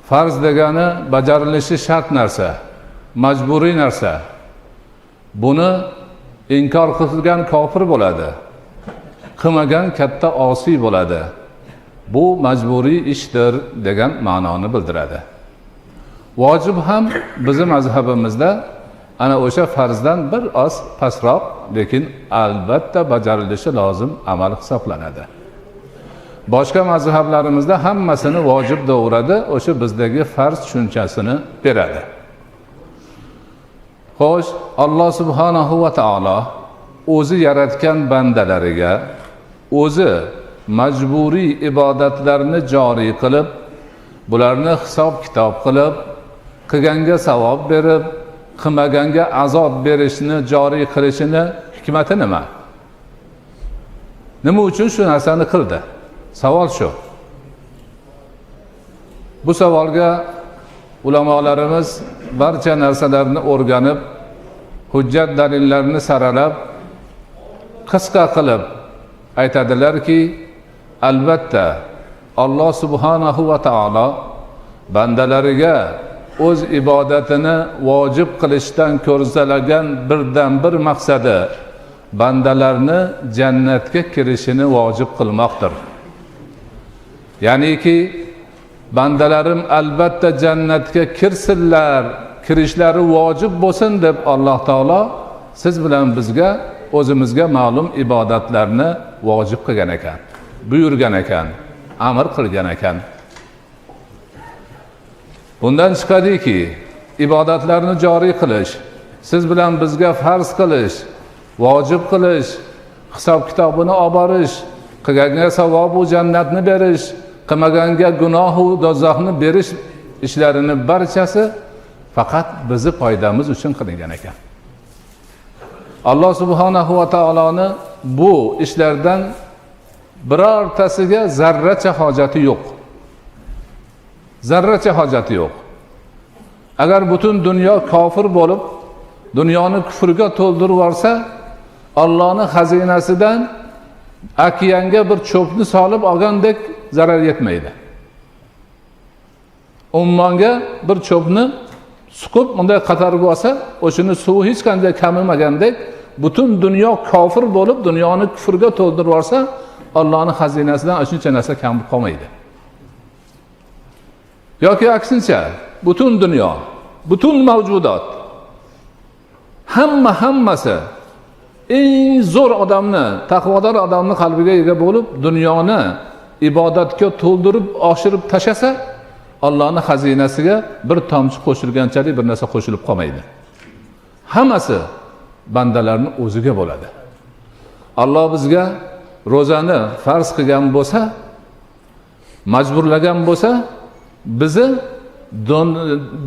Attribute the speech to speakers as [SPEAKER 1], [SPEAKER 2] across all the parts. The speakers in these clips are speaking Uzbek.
[SPEAKER 1] Farz degani bajarilishi shart narsa, majburiy narsa. Buni inkor qilgan kofir bo'ladi. Qilmagan katta osiy bo'ladi. Bu majburiy ishdir degan ma'noni bildiradi. Vojib ham bizning mazhabimizda ana o'sha farzdan bir oz pastroq, lekin albatta bajarilishi lozim amal hisoblanadi. Boshqa mazhablarimizda hammasini vojib deb o'sha bizdagi farz tushunchasini beradi. Xo'sh, Alloh subhanahu va taolo o'zi yaratgan bandalariga o'zi majburiy ibodatlarni joriy qilib, bularni hisob-kitob qilib, qilganga savob berib, qilmaganga azob berishni joriy qilishini hikmati nima? Nima uchun shu narsani qildi? Savol shu. Bu savolga ulamolarimiz barcha narsalarni o'rganib, hujjat dalillarni saralab, qisqa qilib aytadilarki, albatta Alloh subhanahu va taolo bandalariga o'z ibodatini vojib qilishdan ko'rsalagan birdan bir maqsadi bandalarni jannatga kirishini vojib qilmoqdir. Ya'niki bandalarim albatta jannatga kirsinlar, kirishlari vojib bo'lsin deb Alloh taolo siz bilan bizga o'zimizga ma'lum ibodatlarni vojib qilgan ekan, buyurgan ekan, amr qilgan ekan. Bundan chiqadiki, ibodatlarni joriy qilish, siz bilan bizga farz qilish, vojib qilish, hisob kitobini olib borish, qilganga savob va jannatni berish, qilmaganga gunoh va dozoqni berish ishlarini barchasi faqat bizni foydamiz uchun qilingan ekan. Alloh subhanahu va taoloni bu ishlardan birortasiga zarracha hojati yo'q. Zarracha hojati yo'q. Agar butun dunyo kofir bo'lib, dunyoni kufrga to'ldirib yuborsa, Allohning xazinasidan okeanga bir cho'pni solib olgandek zarar yetmaydi. Ummonga bir cho'pni suqib unday qatarib olsa, o'shini suvi hech qanday kamimagandek, butun dunyo kofir bo'lib, dunyoni kufrga to'ldirib yuborsa, Allohning xazinasidan shuncha narsa kam qolmaydi. Yoki aksincha, butun dunyo, butun mavjudot, hammasi eng zo'r odamni, taqvodor odamni qalbiga ega bo'lib, dunyoni ibodatga to'ldirib, oshirib tashasa, Allohning xazinasiga bir tomchi qo'shilganchalik bir narsa qo'shilib qolmaydi. Hammasi bandalarning o'ziga bo'ladi. Alloh bizga ro'zani farz qilgan bo'lsa, majburlagan bo'lsa, bizni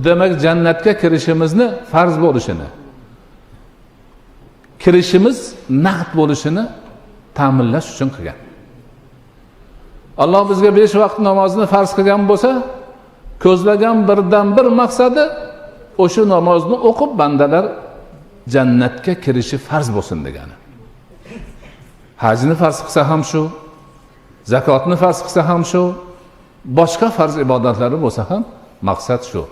[SPEAKER 1] demak jannatga kirishimizni farz bo'lishini, kirishimiz naqd bo'lishini ta'minlash uchun qilgan. Alloh bizga 5 vaqt namozni farz qilgan bo'lsa, ko'zlagan birdan bir maqsadi o'sha namozni o'qib bandalar jannatga kirishi farz bo'lsin degani. Hajni farz qilsa ham shu, zakotni farz qilsa ham shu, boshqa farz ibodatlari bo'lsa ham maqsad shu.